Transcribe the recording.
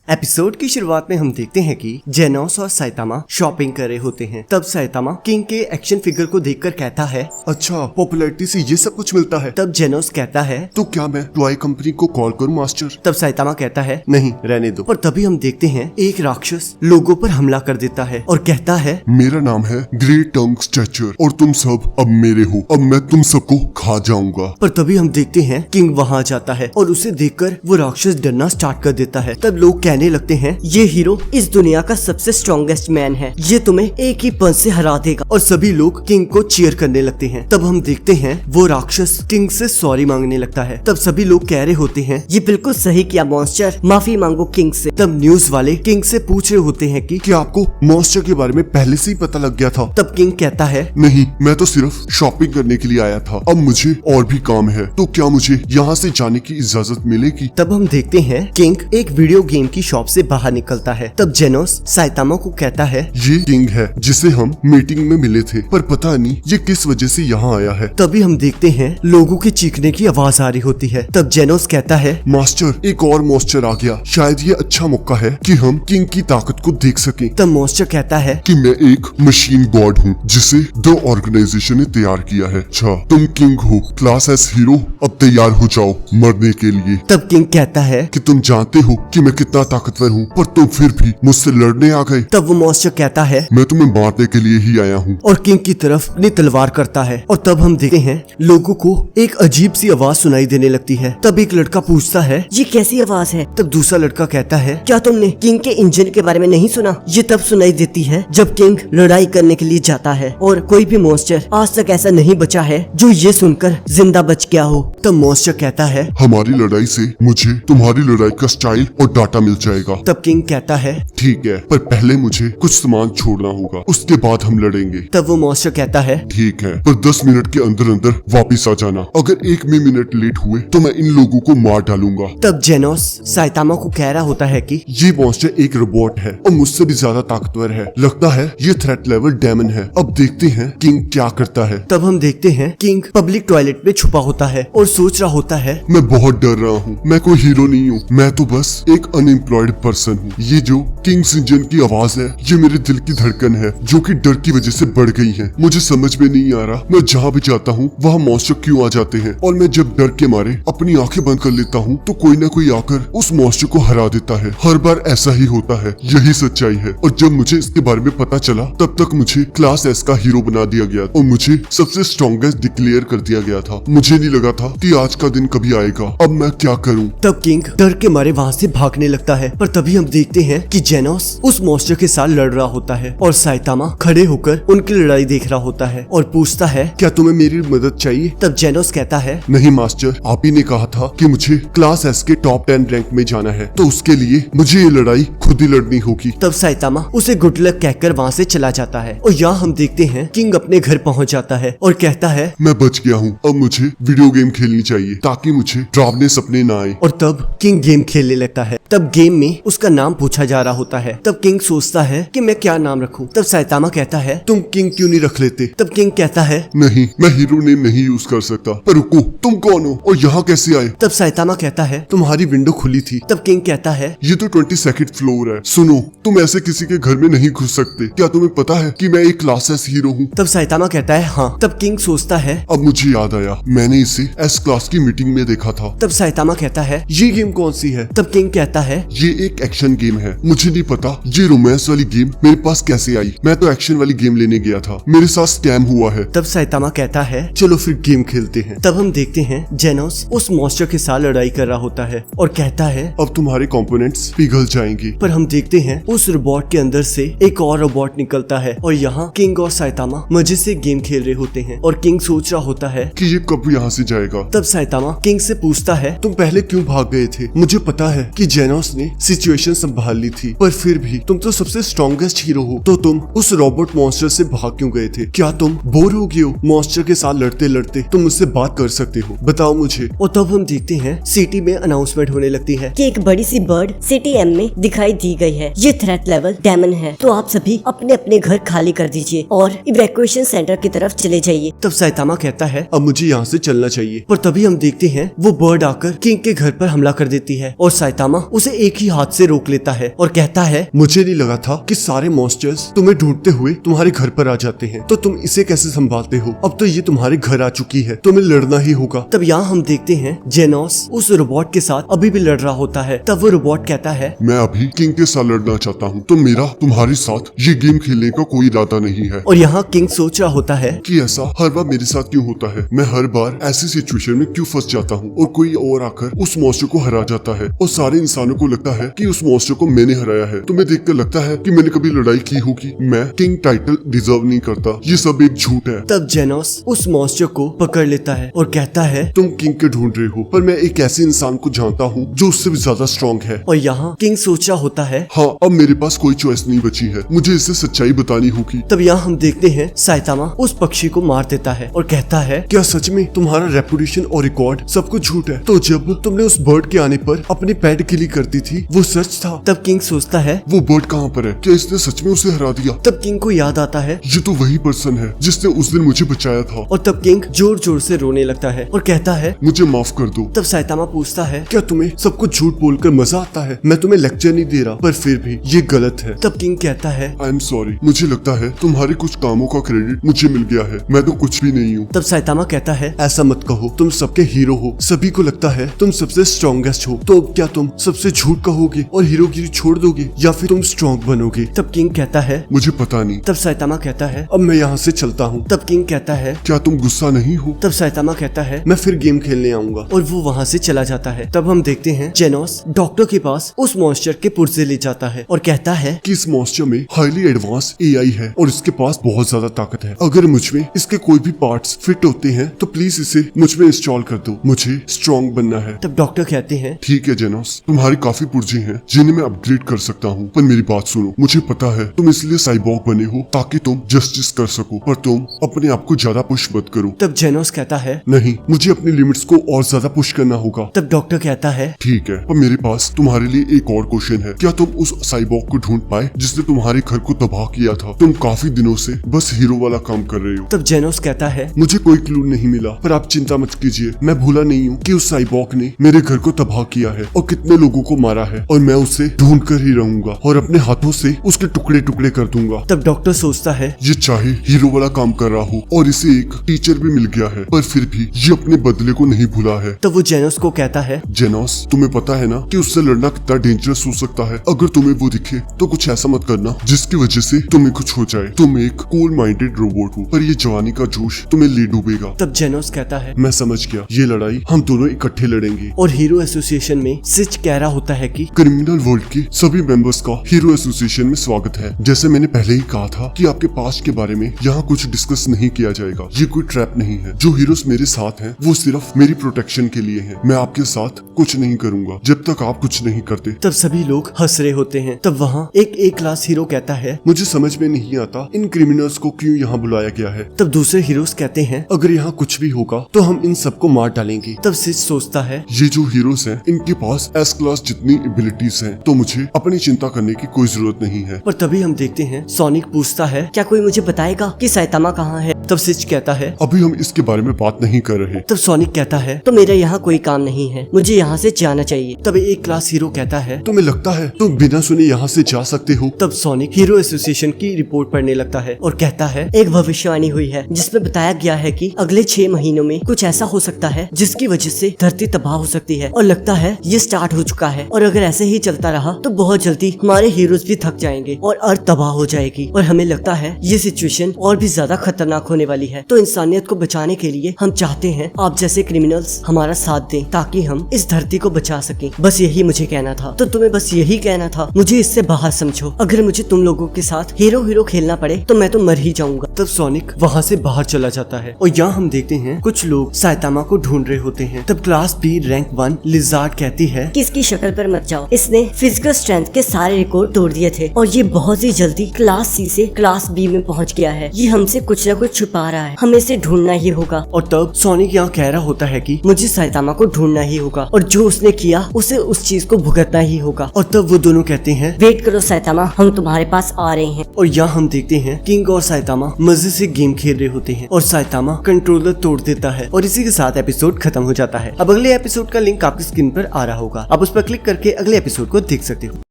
Episode की शुरुआत में हम देखते हैं कि जेनोस और साइतामा शॉपिंग कर रहे होते हैं। तब साइतामा किंग के एक्शन फिगर को देखकर कहता है, अच्छा, पॉपुलैरिटी से ये सब कुछ मिलता है। तब जेनोस कहता है, तो क्या मैं टॉय कंपनी को कॉल करूं मास्टर? तब साइतामा कहता है, नहीं, रहने दो। और तभी हम देखते हैं एक राक्षस लोगों पर हमला कर देता है और कहता है, मेरा नाम है ग्रेट टंग स्ट्रेचर और तुम सब अब मेरे हो। अब मैं तुम सबको खा जाऊंगा। पर तभी हम देखते हैं किंग वहाँ जाता है और उसे देखकर वो राक्षस डरना स्टार्ट कर देता है। तब लोग कहने लगते हैं, ये हीरो इस दुनिया का सबसे स्ट्रॉन्गेस्ट मैन है, ये तुम्हें एक ही पंच से हरा देगा। और सभी लोग किंग को चीयर करने लगते हैं। तब हम देखते हैं वो राक्षस किंग से सॉरी मांगने लगता है। तब सभी लोग कह रहे होते हैं, ये बिल्कुल सही किया मॉन्स्टर, माफी मांगो किंग से। तब न्यूज वाले किंग से पूछ रहे होते हैं कि क्या आपको मॉन्स्टर के बारे में पहले से ही पता लग गया था? तब किंग कहता है, नहीं, मैं तो सिर्फ शॉपिंग करने के लिए आया था। अब मुझे और भी काम है, तो क्या मुझे यहाँ से जाने की इजाजत मिलेगी? तब हम देखते हैं किंग एक वीडियो गेम की शॉप से बाहर निकलता है। तब जेनोस साइतामा को कहता है, ये किंग है जिसे हम मीटिंग में मिले थे, पर पता नहीं ये किस वजह से यहाँ आया है। तभी हम देखते हैं लोगों की चीखने की आवाज आ रही होती है। तब जेनोस कहता है, मास्टर, एक और मॉन्स्टर आ गया। शायद ये अच्छा मौका है कि हम किंग की ताकत को देख सकें। तब मॉन्स्टर कहता है कि मैं एक मशीन गॉड हूँ जिसे द ऑर्गेनाइजेशन ने तैयार किया है। अच्छा, तुम किंग हो, क्लास एस हीरो, अब तैयार हो जाओ मरने के लिए। तब किंग कहता है कि तुम जानते हो कि मैं कितना ताकतवर हूँ, पर तुम फिर भी मुझसे लड़ने आ गए। तब वो मॉन्स्टर कहता है, मैं तुम्हें मारने के लिए ही आया हूँ। और किंग की तरफ अपनी तलवार करता है। और तब हम देखते हैं लोगों को एक अजीब सी आवाज सुनाई देने लगती है। तब एक लड़का पूछता है, ये कैसी आवाज है? तब दूसरा लड़का कहता है, क्या तुमने किंग के इंजन के बारे में नहीं सुना? ये तब सुनाई देती है जब किंग लड़ाई करने के लिए जाता है, और कोई भी मॉन्स्टर आज तक ऐसा नहीं बचा है जो ये सुनकर जिंदा बच गया हो। तब मॉन्स्टर कहता है, हमारी लड़ाई से मुझे तुम्हारी लड़ाई का स्टाइल और डाटा मिल जाएगा। तब किंग कहता है, ठीक है, पर पहले मुझे कुछ सामान छोड़ना होगा, उसके बाद हम लड़ेंगे। तब वो मॉन्स्टर कहता है, ठीक है, पर 10 मिनट के अंदर अंदर वापस आ जाना। अगर 1 भी मिनट लेट हुए तो मैं इन लोगों को मार डालूंगा। तब जेनोस साइतामा को कह रहा होता है कि ये मॉन्स्टर एक रोबोट है और मुझसे भी ज्यादा ताकतवर है। लगता है ये थ्रेट लेवल डेमन है। अब देखते हैं किंग क्या करता है। तब हम देखते हैं किंग पब्लिक टॉयलेट में छुपा होता है और सोच रहा होता है, मैं बहुत डर रहा हूँ। मैं कोई हीरो नहीं हूँ, मैं तो बस एक अनएम्प्लॉयड पर्सन हूँ। ये जो किंग्स इंजन की आवाज है, ये मेरे दिल की धड़कन है जो कि डर की वजह से बढ़ गई है। मुझे समझ में नहीं आ रहा मैं जहाँ भी जाता हूँ वहाँ मॉन्स्टर क्यों आ जाते हैं, और मैं जब डर के मारे अपनी आंखें बंद कर लेता हूँ तो कोई ना कोई आकर उस मॉन्स्टर को हरा देता है। हर बार ऐसा ही होता है, यही सच्चाई है। और जब मुझे इसके बारे में पता चला तब तक मुझे क्लास एस का हीरो बना दिया गया और मुझे सबसे स्ट्रॉन्गेस्ट डिक्लेयर कर दिया गया था। मुझे नहीं लगा था कि आज का दिन कभी आएगा। अब मैं क्या करूँ? तब किंग डर के मारे वहाँ से भागने लगता है। पर तभी हम देखते हैं कि जेनोस उस मॉन्स्टर के साथ लड़ रहा होता है और साइतामा खड़े होकर उनकी लड़ाई देख रहा होता है और पूछता है, क्या तुम्हें मेरी मदद चाहिए? तब जेनोस कहता है, नहीं मास्टर, आप ही ने कहा था कि मुझे क्लास एस के टॉप 10 रैंक में जाना है, तो उसके लिए मुझे ये लड़ाई खुद ही लड़नी होगी। तब साइतामा उसे गुड लक कहकर वहाँ से चला जाता है। और यहाँ हम देखते हैं किंग अपने घर पहुँच जाता है और कहता है, मैं बच गया हूँ। अब मुझे वीडियो गेम खेलनी चाहिए ताकि मुझे डरावने सपने ना आए। और तब किंग गेम खेलने लगता है। तब गेम में उसका नाम पूछा जा रहा होता है। तब किंग सोचता है कि मैं क्या नाम रखूं। तब साइतामा कहता है, तुम किंग क्यों नहीं रख लेते? तब किंग कहता है, नहीं, मैं हीरो नेम नहीं यूज कर सकता। पर रुको, तुम कौन हो और यहाँ कैसे आए? तब साइतामा कहता है, तुम्हारी विंडो खुली थी। तब किंग कहता है, ये तो 22nd फ्लोर है। सुनो, तुम ऐसे किसी के घर में नहीं घुस सकते। क्या तुम्हें पता है कि मैं एक क्लास एस हीरो हूँ? तब साइतामा कहता है, हाँ। तब किंग सोचता है, अब मुझे याद आया, मैंने इसे एस क्लास की मीटिंग में देखा था। तब साइतामा कहता है, ये गेम कौन सी है? तब किंग कहता है, ये एक एक्शन गेम है। मुझे नहीं पता ये रोमांस वाली गेम मेरे पास कैसे आई। मैं तो एक्शन वाली गेम लेने गया था, मेरे साथ स्कैम हुआ है। तब साइतामा कहता है, चलो फिर गेम खेलते हैं। तब हम देखते हैं जेनोस उस मॉन्स्टर के साथ लड़ाई कर रहा होता है और कहता है, अब तुम्हारे कंपोनेंट्स पिघल जाएंगे। पर हम देखते हैं उस रोबोट के अंदर से एक और रोबोट निकलता है और यहाँ किंग और साइतामा मजे से गेम खेल रहे होते हैं। और किंग सोच रहा होता है कि ये कब यहाँ से जाएगा। तब साइतामा किंग से पूछता है, तुम पहले क्यों भाग गए थे? मुझे पता है कि जेनोस ने सिचुएशन संभाल ली थी, पर फिर भी तुम तो सबसे स्ट्रॉन्गेस्ट हीरो हो, तो तुम उस रोबोट मॉन्स्टर से भाग क्यों गए थे? क्या तुम बोर हो गए हो? मॉन्स्टर के साथ लड़ते लड़ते तुम मुझसे बात कर सकते हो, बताओ मुझे। और तब हम देखते हैं सिटी में अनाउंसमेंट होने लगती है कि एक बड़ी सी बर्ड सिटी एम में दिखाई दी गई है। ये थ्रेट लेवल डेमन है, तो आप सभी अपने अपने घर खाली कर दीजिए और इवैक्यूएशन सेंटर की तरफ चले जाइए। तब साइतामा कहता है, अब मुझे यहाँ से चलना चाहिए। पर तभी हम देखते हैं वो बर्ड आकर किंग के घर पर हमला कर देती है और साइतामा उसे एक एक ही हाथ से रोक लेता है और कहता है, मुझे नहीं लगा था कि सारे मॉन्स्टर्स तुम्हें ढूंढते हुए तुम्हारे घर पर आ जाते हैं, तो तुम इसे कैसे संभालते हो? अब तो ये तुम्हारे घर आ चुकी है, तुम्हें लड़ना ही होगा। तब यहाँ हम देखते हैं जेनोस उस रोबोट के साथ अभी भी लड़ रहा होता है। तब वो रोबोट कहता है, मैं अभी किंग के साथ लड़ना चाहता हूँ, तो मेरा तुम्हारे साथ ये गेम खेलने का कोई इरादा नहीं है। और यहाँ किंग सोच रहा होता है कि ऐसा हर बार मेरे साथ क्यों होता है, मैं हर बार ऐसी सिचुएशन में क्यों फंस जाता हूँ और कोई और आकर उस मॉन्स्टर को हरा जाता है और सारे इंसानों को लगता है कि उस मॉन्स्टर को मैंने हराया है। तुम्हें देखकर लगता है कि मैंने कभी लड़ाई की होगी। मैं किंग टाइटल डिजर्व नहीं करता, ये सब एक झूठ है। तब जेनोस उस मॉन्स्टर को पकड़ लेता है और कहता है, तुम किंग के ढूंढ रहे हो, पर मैं एक ऐसे इंसान को जानता हूँ जो उससे भी ज्यादा स्ट्रॉन्ग है। और यहाँ किंग सोच रहा होता है, हाँ, अब मेरे पास कोई चॉइस नहीं बची है, मुझे इसे सच्चाई बतानी होगी। तब यहाँ हम देखते हैं साइतामा उस पक्षी को मार देता है और कहता है, क्या सच में तुम्हारा रेपुटेशन और रिकॉर्ड सब कुछ झूठ है? तो जब तुमने उस बर्ड के आने पर अपने पैड गिली कर दी थी, वो सच था? तब किंग सोचता है, वो बर्ड कहाँ पर है? क्या इसने सच में उसे हरा दिया? तब किंग को याद आता है, ये तो वही पर्सन है जिसने उस दिन मुझे बचाया था। और तब किंग जोर जोर से रोने लगता है और कहता है, मुझे माफ कर दो। तब साइतामा पूछता है, क्या तुम्हें सब कुछ झूठ बोलकर मजा आता है? मैं तुम्हें लेक्चर नहीं दे रहा, पर फिर भी ये गलत है। तब किंग कहता है, आई एम सॉरी, मुझे लगता है तुम्हारे कुछ कामों का क्रेडिट मुझे मिल गया है, मैं तो कुछ भी नहीं हूँ। तब साइतामा कहता है, ऐसा मत कहो, तुम सबके हीरो हो, सभी को लगता है तुम सबसे स्ट्रॉन्गेस्ट हो, तो अब क्या तुम सबसे झूठ कहोगे और हीरोगिरी छोड़ दोगे या फिर तुम स्ट्रॉन्ग बनोगे? तब किंग कहता है, मुझे पता नहीं। तब साइतामा कहता है, अब मैं यहाँ से चलता हूँ। तब किंग कहता है, क्या तुम गुस्सा नहीं हो? तब साइतामा कहता है, मैं फिर गेम खेलने आऊंगा। और वो वहाँ से चला जाता है। तब हम देखते हैं जेनोस डॉक्टर के पास उस मॉन्स्टर के पुर्जे ले जाता है और कहता है कि इस मॉन्स्टर में हाईली एडवांस एआई है और इसके पास बहुत ज्यादा ताकत है। अगर मुझ में इसके कोई भी पार्ट्स फिट होते हैं तो प्लीज इसे मुझ में इंस्टॉल कर दो, मुझे स्ट्रॉन्ग बनना है। तब डॉक्टर कहते हैं, ठीक है जेनोस, तुम्हारे काफी पुर्जे हैं जिन्हें मैं अपग्रेड कर सकता हूँ, पर मेरी बात सुनो, मुझे पता है तुम इसलिए साइबॉर्ग बने हो ताकि तुम जस्टिस कर सको, पर तुम अपने आप को ज्यादा पुश मत करो। तब जेनोस कहता है, नहीं, मुझे अपनी लिमिट्स को और ज्यादा पुश करना होगा। तब डॉक्टर कहता है, ठीक है, पर मेरे पास तुम्हारे लिए एक और क्वेश्चन है। क्या तुम उस साइबॉर्ग को ढूंढ पाए जिसने तुम्हारे घर को तबाह किया था? तुम काफी दिनों से बस हीरो वाला काम कर रहे हो। तब जेनोस कहता है, मुझे कोई क्लू नहीं मिला, पर आप चिंता मत कीजिए, मैं भूला नहीं हूँ कि उस साइबॉर्ग ने मेरे घर को तबाह किया है और कितने लोगों को मारा है, और मैं उसे ढूंढ कर ही रहूंगा और अपने हाथों से उसके टुकड़े टुकड़े कर दूंगा। तब डॉक्टर सोचता है, ये चाहे हीरो वाला काम कर रहा हो और इसे एक टीचर भी मिल गया है, पर फिर भी ये अपने बदले को नहीं भूला है। तब वो जेनोस को कहता है, जेनोस, तुम्हें पता है ना कि उससे लड़ना कितना डेंजरस हो सकता है। अगर तुम्हें वो दिखे तो कुछ ऐसा मत करना जिसकी वजह से तुम्हें कुछ हो जाए। तुम एक कूल माइंडेड रोबोट हो, पर ये जवानी का जोश तुम्हें ले डूबेगा। तब जेनोस कहता है, मैं समझ गया, ये लड़ाई हम दोनों इकट्ठे लड़ेंगे। और हीरो एसोसिएशन में सिच कह रहा होता है कि क्रिमिनल वर्ल्ड के सभी मेंबर्स का हीरो एसोसिएशन में स्वागत है। जैसे मैंने पहले ही कहा था कि आपके पास्ट के बारे में यहाँ कुछ डिस्कस नहीं किया जाएगा। ये कोई ट्रैप नहीं है। जो हीरोज मेरे साथ हैं वो सिर्फ मेरी प्रोटेक्शन के लिए हैं। मैं आपके साथ कुछ नहीं करूंगा जब तक आप कुछ नहीं करते। तब सभी लोग हंस रहे होते हैं। तब वहाँ एक ए क्लास हीरो कहता है, मुझे समझ में नहीं आता इन क्रिमिनल्स को क्यों यहाँ बुलाया गया है। तब दूसरे हीरोज कहते हैं, अगर यहाँ कुछ भी होगा तो हम इन सबको मार डालेंगे। तब सिच सोचता है, ये जो हीरोज हैं इनके पास एस क्लास जितनी एबिलिटीज हैं, तो मुझे अपनी चिंता करने की कोई जरूरत नहीं है। पर तभी हम देखते हैं सोनिक पूछता है, क्या कोई मुझे बताएगा कि साइतामा कहाँ है? तब सिच कहता है, अभी हम इसके बारे में बात नहीं कर रहे। तब सोनिक कहता है, तो मेरा यहाँ कोई काम नहीं है, मुझे यहाँ से जाना चाहिए। तब एक क्लास हीरो कहता है, तुम्हें लगता है तुम बिना सुने यहाँ से जा सकते हो? तब सोनिक हीरो एसोसिएशन की रिपोर्ट पढ़ने लगता है और कहता है, एक भविष्यवाणी हुई है जिसमें बताया गया है कि अगले 6 महीनों में कुछ ऐसा हो सकता है जिसकी वजह से धरती तबाह हो सकती है, और लगता है ये स्टार्ट हो चुका है। और अगर ऐसे ही चलता रहा तो बहुत जल्दी हमारे हीरोज भी थक जाएंगे और अर्थ तबाह हो जाएगी। और हमें लगता है ये सिचुएशन और भी ज्यादा खतरनाक होने वाली है। तो इंसानियत को बचाने के लिए हम चाहते हैं आप जैसे क्रिमिनल्स हमारा साथ दें ताकि हम इस धरती को बचा सकें। बस यही मुझे कहना था। तो तुम्हें बस यही कहना था, मुझे इससे बाहर समझो। अगर मुझे तुम लोगों के साथ हीरो खेलना पड़े तो मैं तो मर ही जाऊंगा। तब सोनिक वहाँ से बाहर चला जाता है और यहाँ हम देखते हैं कुछ लोग साइतामा को ढूंढ रहे होते हैं। तब क्लास बी रैंक 1 लिजार्ड कहती है, किसकी शक्ल पर मत जाओ, इसने फिजिकल स्ट्रेंथ के सारे रिकॉर्ड तोड़ दिए थे और ये बहुत ही जल्दी क्लास सी से क्लास बी में पहुंच गया है। ये हमसे कुछ न कुछ छुपा रहा है, हमें इसे ढूंढना ही होगा। और तब सोनिक यहाँ कह रहा होता है कि मुझे साइतामा को ढूंढना ही होगा और जो उसने किया उसे उस चीज को भुगतना ही होगा। और तब वो दोनों कहते हैं वेट करो साइतामा, हम तुम्हारे पास आ रहे हैं। और यहाँ हम देखते हैं किंग और साइतामा मजे से गेम खेल रहे होते हैं और साइतामा कंट्रोलर तोड़ देता है और इसी के साथ एपिसोड खत्म हो जाता है। अब अगले एपिसोड का लिंक आपकी स्क्रीन पर आ रहा होगा, आप उस पर क्लिक करके अगले एपिसोड को देख सकते हो।